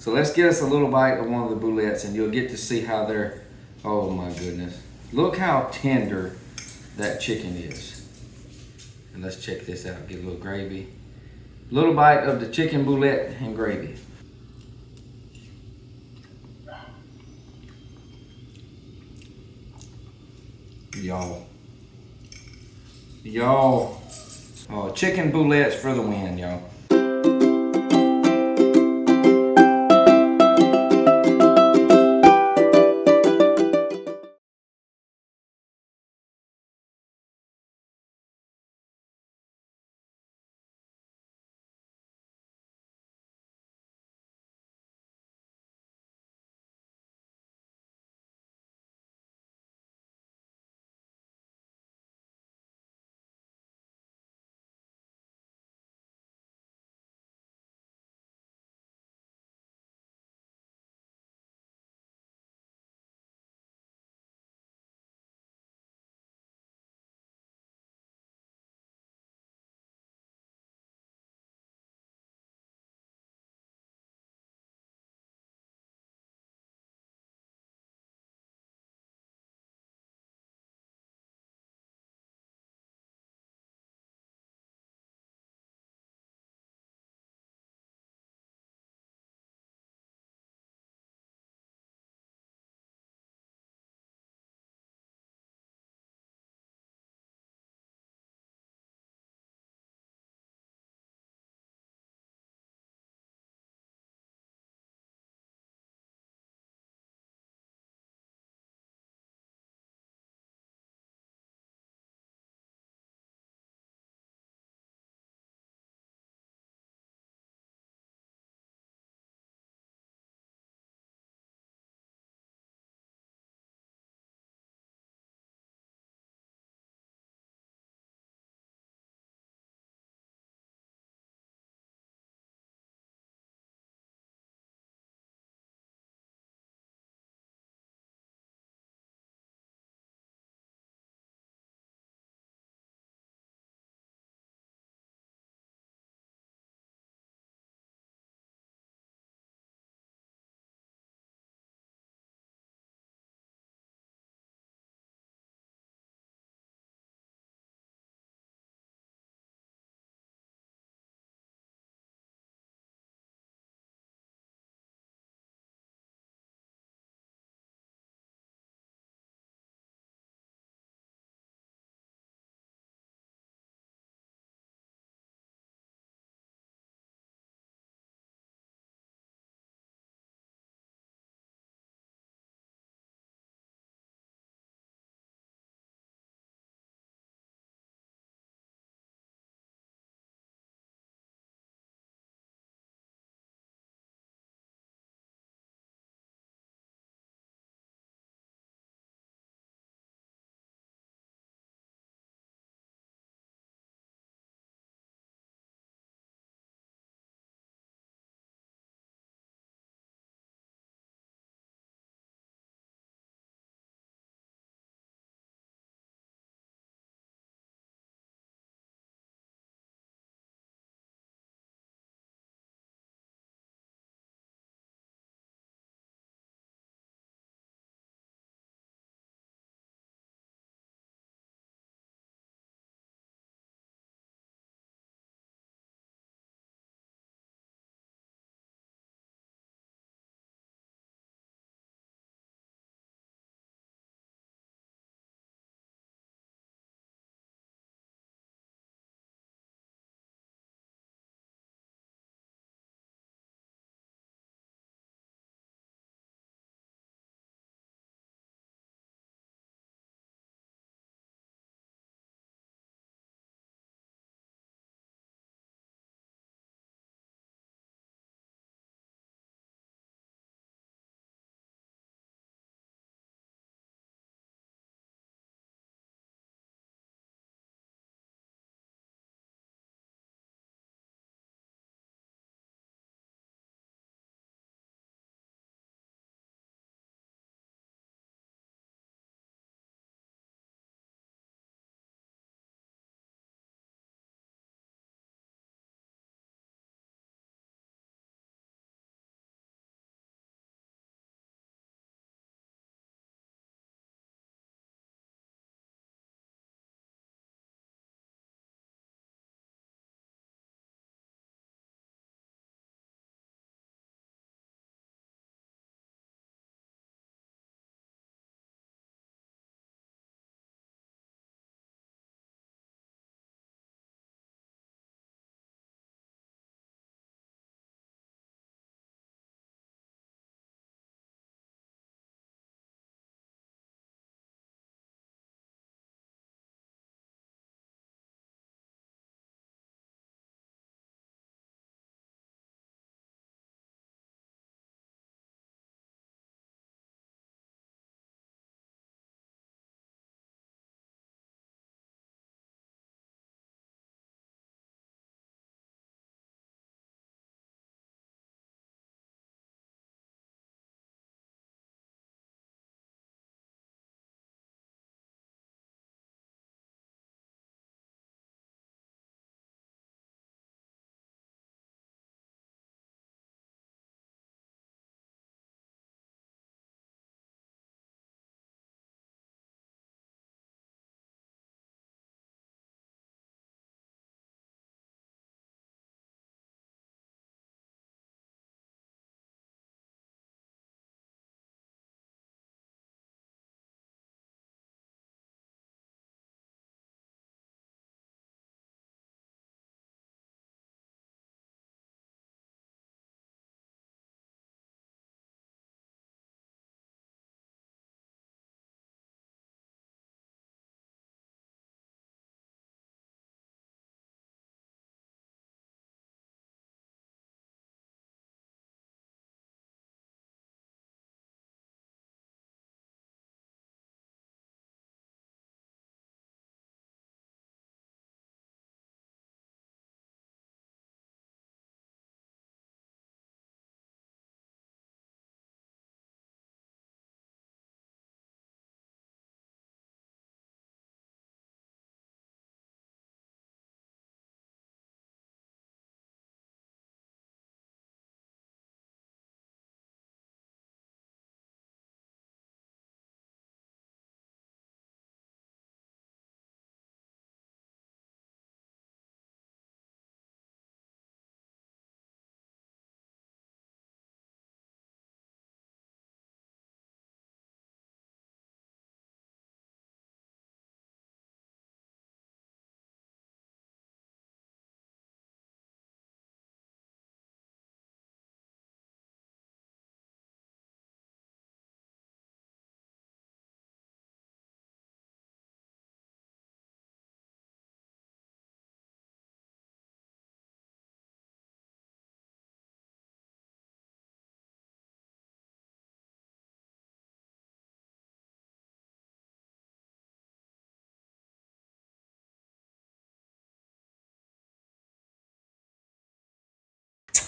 So let's get us a little bite of one of the boulettes and you'll get to see how they're, oh my goodness. Look how tender that chicken is. And let's check this out, get a little gravy. Little bite of the chicken boulette and gravy. Y'all. Oh, chicken boulettes for the win, y'all.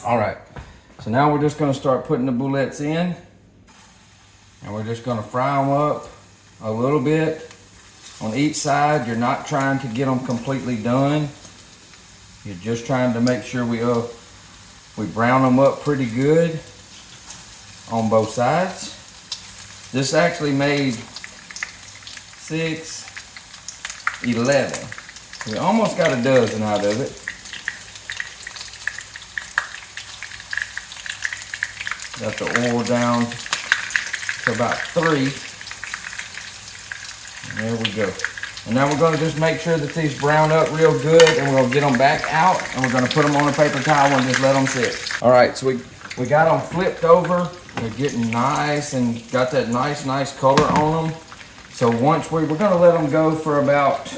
All right, so now we're just gonna start putting the boulettes in, and we're just gonna fry them up a little bit on each side. You're not trying to get them completely done. You're just trying to make sure we brown them up pretty good on both sides. This actually made 6, 11. We almost got a dozen out of it. Got the oil down to about 3. And there we go. And now we're gonna just make sure that these brown up real good, and we're gonna get them back out, and we're gonna put them on a paper towel and just let them sit. All right, so we got them flipped over. They're getting nice and got that nice color on them. So once we're gonna let them go for about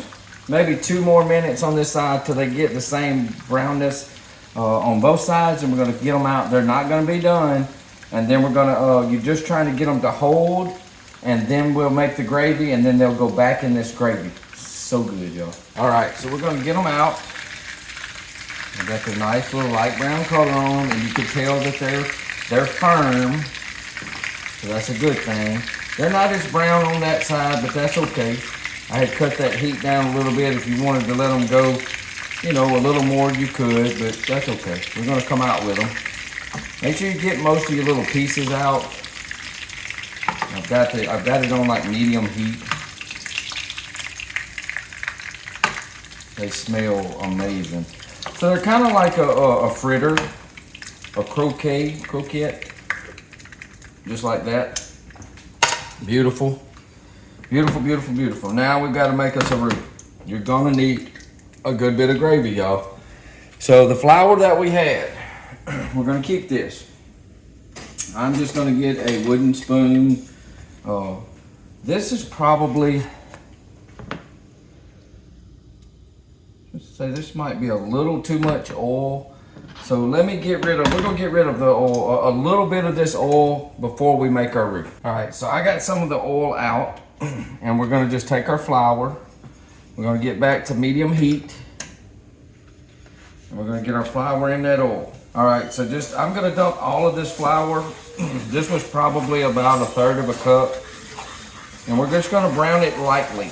maybe 2 more minutes on this side till they get the same brownness on both sides, and we're gonna get them out. They're not gonna be done. And then we're gonna, you're just trying to get them to hold, and then we'll make the gravy, and then they'll go back in this gravy. So good, y'all. All right, so we're gonna get them out. They got the nice little light brown color on them, and you can tell that they're firm. So that's a good thing. They're not as brown on that side, but that's okay. I had cut that heat down a little bit. If you wanted to let them go, you know, a little more, you could, but that's okay. We're gonna come out with them. Make sure you get most of your little pieces out. I've got it on like medium heat. They smell amazing. So they're kind of like a fritter, a croquette, just like that. Beautiful, beautiful, beautiful, beautiful. Now we've got to make us a roux. You're gonna need a good bit of gravy, y'all. So the flour that we had, we're gonna keep this. I'm just gonna get a wooden spoon. This is probably, let's say this might be a little too much oil. So let me we're gonna get rid of the oil, a little bit of this oil before we make our roux. All right, so I got some of the oil out, and we're gonna just take our flour. We're gonna get back to medium heat, and we're gonna get our flour in that oil. All right, so I'm gonna dump all of this flour. This was probably about 1/3 of a cup. And we're just gonna brown it lightly.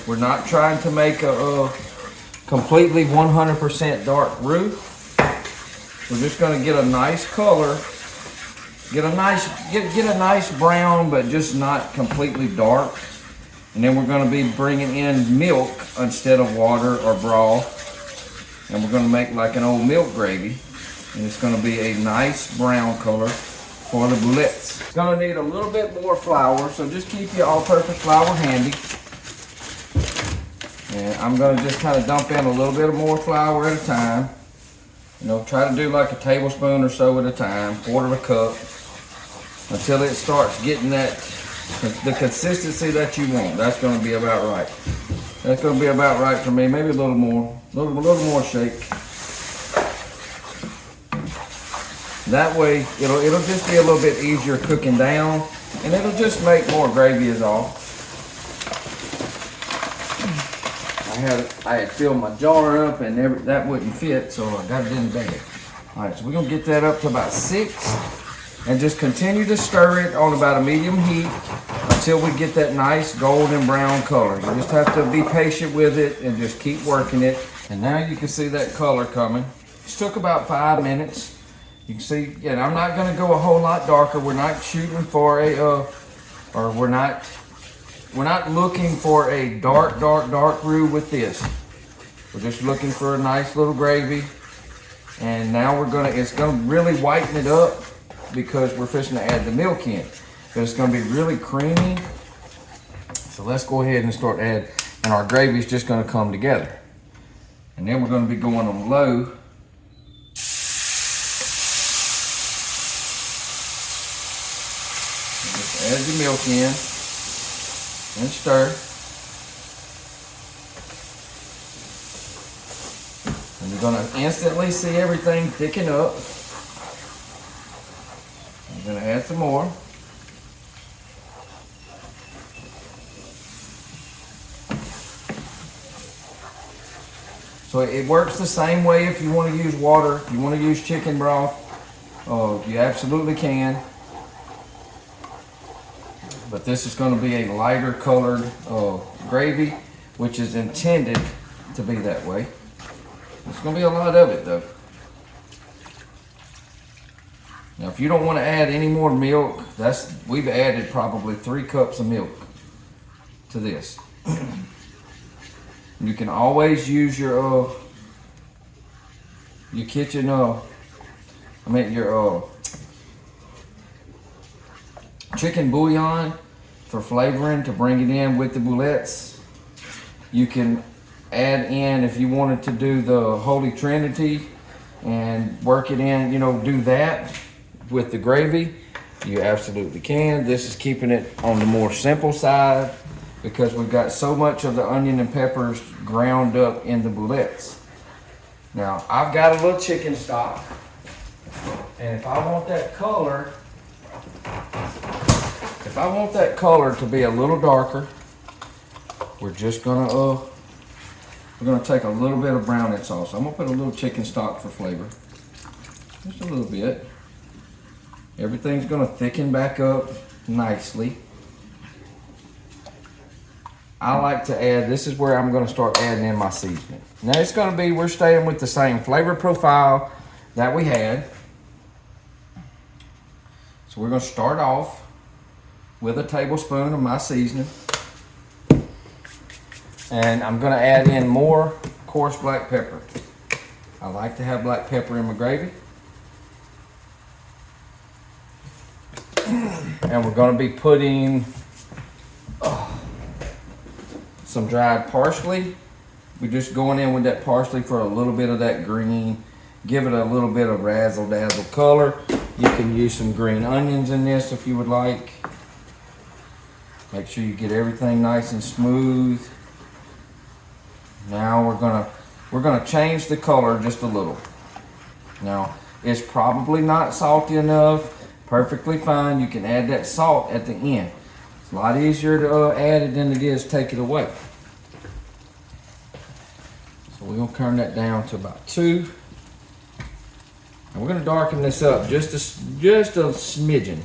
We're not trying to make a completely 100% dark roux. We're just gonna get a nice color, get a nice brown, but just not completely dark. And then we're gonna be bringing in milk instead of water or broth. And we're gonna make like an old milk gravy. And it's gonna be a nice brown color for the boulettes. It's gonna need a little bit more flour, so just keep your all-purpose flour handy. And I'm gonna just kind of dump in a little bit more flour at a time. You know, try to do like a tablespoon or so at a time, 1/4 cup, until it starts getting the consistency that you want. That's gonna be about right. That's gonna be about right for me. Maybe a little more shake. That way, it'll just be a little bit easier cooking down, and it'll just make more gravy is all. I had filled my jar up, and that wouldn't fit, so I got it in the bag. All right, so we're gonna get that up to about 6, and just continue to stir it on about a medium heat until we get that nice golden brown color. You just have to be patient with it and just keep working it. And now you can see that color coming. It took about 5 minutes. You can see, and I'm not gonna go a whole lot darker. We're not shooting for we're not looking for a dark roux with this. We're just looking for a nice little gravy. And now it's gonna really whiten it up because we're fixing to add the milk in. But it's gonna be really creamy. So let's go ahead and start adding, and our gravy's just gonna come together. And then we're gonna be going on low. Add the milk in and stir. And you're gonna instantly see everything thicken up. I'm gonna add some more. So it works the same way if you want to use water, if you want to use chicken broth. You absolutely can. But this is going to be a lighter colored gravy, which is intended to be that way. There's going to be a lot of it though. Now if you don't want to add any more milk, we've added probably 3 cups of milk to this. You can always use your kitchen, your chicken bouillon for flavoring to bring it in with the boulettes. You can add in, if you wanted to do the Holy Trinity and work it in, do that with the gravy, you absolutely can. This is keeping it on the more simple side because we've got so much of the onion and peppers ground up in the boulettes. Now, I've got a little chicken stock, and if I want that color to be a little darker, we're just gonna take a little bit of browning sauce. I'm gonna put a little chicken stock for flavor, just a little bit. Everything's gonna thicken back up nicely. I like to add, this is where I'm gonna start adding in my seasoning. Now it's gonna be, we're staying with the same flavor profile that we had. So we're gonna start off with a tablespoon of my seasoning. And I'm gonna add in more coarse black pepper. I like to have black pepper in my gravy. And we're gonna be putting some dried parsley. We're just going in with that parsley for a little bit of that green. Give it a little bit of razzle dazzle color. You can use some green onions in this if you would like. Make sure you get everything nice and smooth. Now we're gonna change the color just a little. Now it's probably not salty enough. Perfectly fine. You can add that salt at the end. It's a lot easier to add it than it is take it away. So we're gonna turn that down to about 2. And we're gonna darken this up just a smidgen.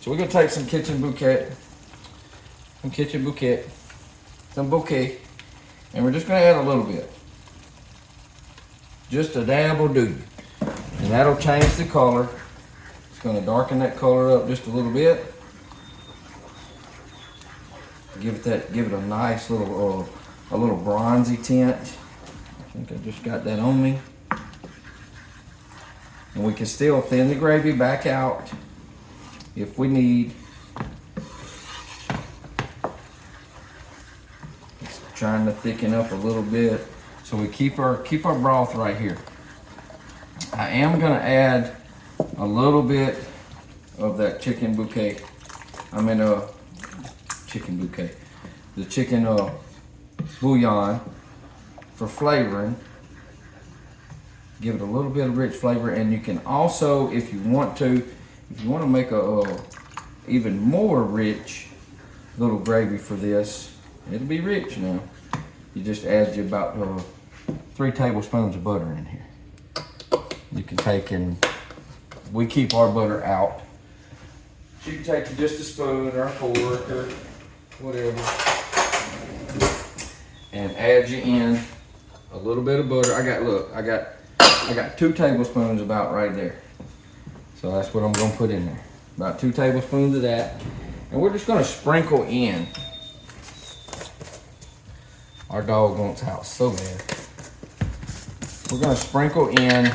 So we're gonna take some bouquet, and we're just gonna add a little bit. Just a dab will do. And that'll change the color. It's gonna darken that color up just a little bit. Give it a nice little bronzy tint. I think I just got that on me. And we can still thin the gravy back out if we need. It's trying to thicken up a little bit. So we keep our broth right here. I am gonna add a little bit of that chicken bouquet. The chicken bouillon for flavoring. Give it a little bit of rich flavor, and you can also, if you want to make a even more rich little gravy for this, it'll be rich now. You just add you about 3 tablespoons of butter in here. You can take, and we keep our butter out. You can take just a spoon or a fork or whatever, and add you in a little bit of butter. I got 2 tablespoons about right there. So that's what I'm gonna put in there. About 2 tablespoons of that. And we're just gonna sprinkle in. Our dog wants out so bad. We're gonna sprinkle in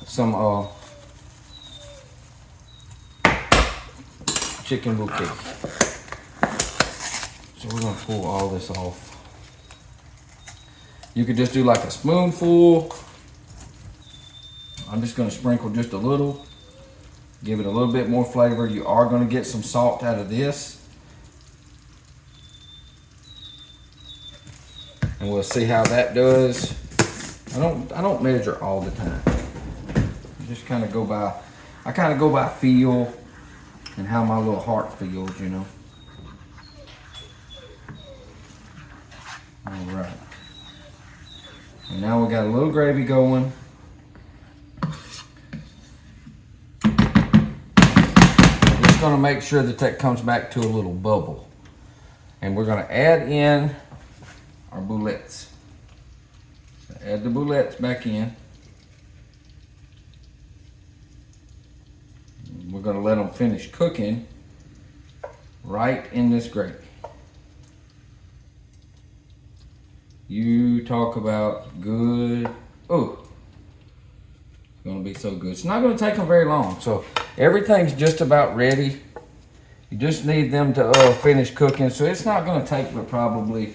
some chicken bouquet. So we're gonna pull all this off. You could just do like a spoonful. I'm just gonna sprinkle just a little. Give it a little bit more flavor. You are gonna get some salt out of this. And we'll see how that does. I don't measure all the time. I just kind of go by, feel and how my little heart feels, you know. All right. And now we got a little gravy going. just gonna make sure that that comes back to a little bubble. And we're gonna add in our boulettes. So add the boulettes back in. We're gonna let them finish cooking right in this gravy. You talk about good. Oh, it's gonna be so good. It's not gonna take them very long. So everything's just about ready. You just need them to finish cooking. So it's not gonna take but probably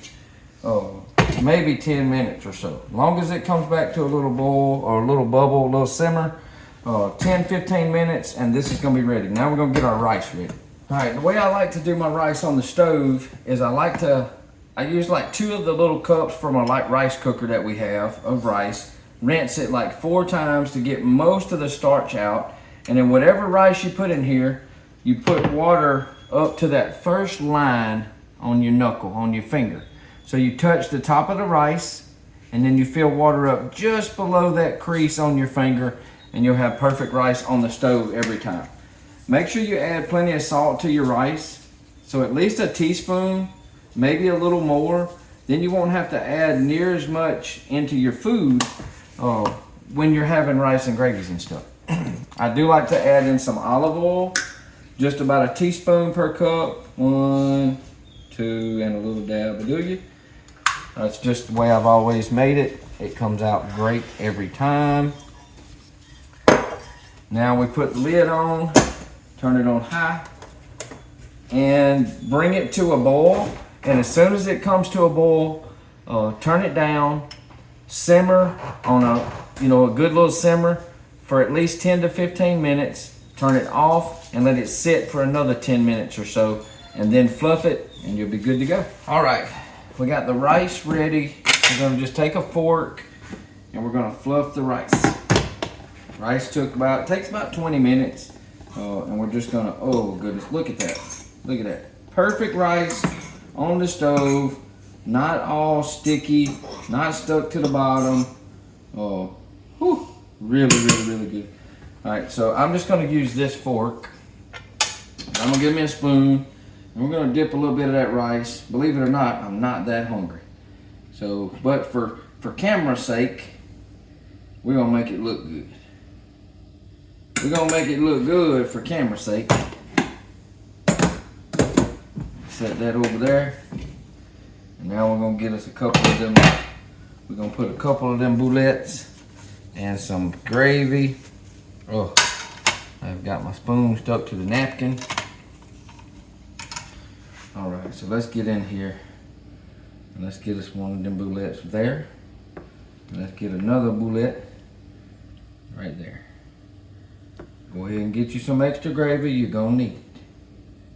maybe 10 minutes or so. As long as it comes back to a little boil or a little bubble, a little simmer, 10-15 minutes, and this is gonna be ready. Now we're gonna get our rice ready. All right, the way I like to do my rice on the stove is I use like 2 of the little cups from a light rice cooker that we have of rice. Rinse it like 4 times to get most of the starch out. And then whatever rice you put in here, you put water up to that first line on your knuckle, on your finger. So you touch the top of the rice, and then you fill water up just below that crease on your finger, and you'll have perfect rice on the stove every time. Make sure you add plenty of salt to your rice. So at least a teaspoon, maybe a little more. Then you won't have to add near as much into your food when you're having rice and gravies and stuff. I do like to add in some olive oil, just about a teaspoon per cup. 1, 2, and a little dab of Vidalia. That's just the way I've always made it. It comes out great every time. Now we put the lid on, turn it on high, and bring it to a boil. And as soon as it comes to a boil, turn it down, simmer on a good little simmer for at least 10 to 15 minutes. Turn it off and let it sit for another 10 minutes or so, and then fluff it, and you'll be good to go. All right, we got the rice ready. We're gonna just take a fork and we're gonna fluff the rice. Rice takes about 20 minutes, and we're just gonna, oh goodness, look at that. Look at that. Perfect rice on the stove, not all sticky, not stuck to the bottom. Oh, whew, really, really, really good. All right, so I'm just gonna use this fork. I'm gonna give me a spoon, and we're gonna dip a little bit of that rice. Believe it or not, I'm not that hungry. So, but for camera's sake, we're gonna make it look good. We're gonna make it look good for camera's sake. Set that over there. And now we're gonna get us a couple of them. We're gonna put a couple of them boulettes and some gravy. Oh, I've got my spoon stuck to the napkin. All right, so let's get in here and let's get us one of them boulettes there. And let's get another boulette right there. Go ahead and get you some extra gravy. You're gonna need it.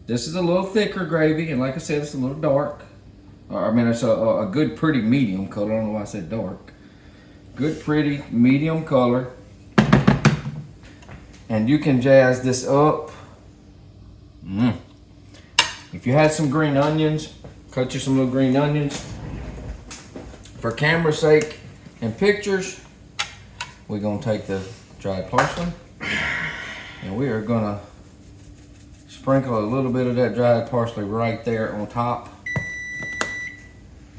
This is a little thicker gravy, and like I said, it's a little dark. I mean, it's a good, pretty medium color. I don't know why I said dark. Good, pretty, medium color. And you can jazz this up. If you had some green onions, cut you some little green onions. For camera's sake and pictures, we're gonna take the dried parsley, and we are gonna sprinkle a little bit of that dried parsley right there on top.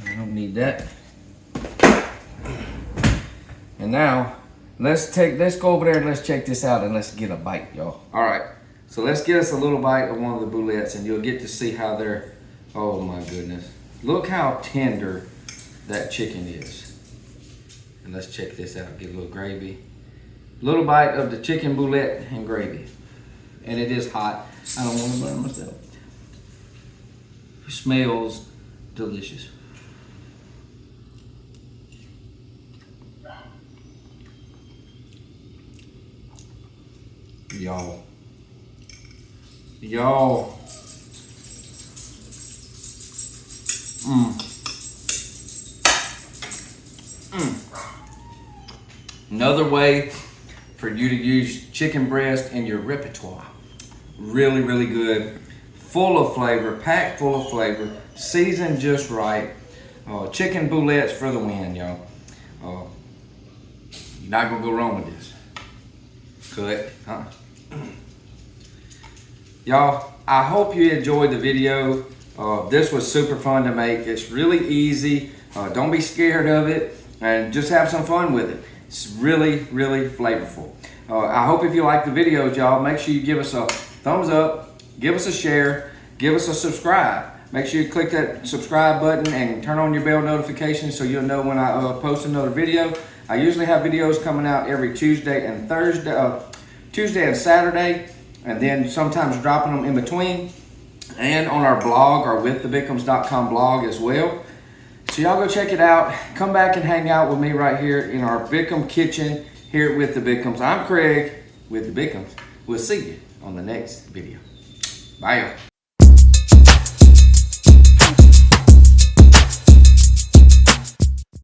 I don't need that. And now let's go over there and let's check this out and let's get a bite, y'all. All right, so let's get us a little bite of one of the boulettes, and you'll get to see how they're, oh my goodness. Look how tender that chicken is. And let's check this out, get a little gravy. Little bite of the chicken boulette and gravy. And it is hot. I don't want to burn myself. It smells delicious. Y'all. Another way for you to use chicken breast in your repertoire. Really, really good. Full of flavor, packed full of flavor, seasoned just right. Chicken boulettes for the win, y'all. You're not gonna go wrong with this. Cut, huh? Y'all, I hope you enjoyed the video. This was super fun to make. It's really easy. Don't be scared of it, and just have some fun with it. It's really, really flavorful. I hope if you like the videos, y'all, make sure you give us a thumbs up, give us a share, give us a subscribe. Make sure you click that subscribe button and turn on your bell notifications so you'll know when I post another video. I usually have videos coming out every Tuesday and Tuesday and Saturday, and then sometimes dropping them in between, and on our blog, our withthebickhams.com blog as well. So y'all go check it out. Come back and hang out with me right here in our Bickham kitchen here with the Bickhams. I'm Craig with the Bickhams. We'll see you on the next video. Bye, y'all.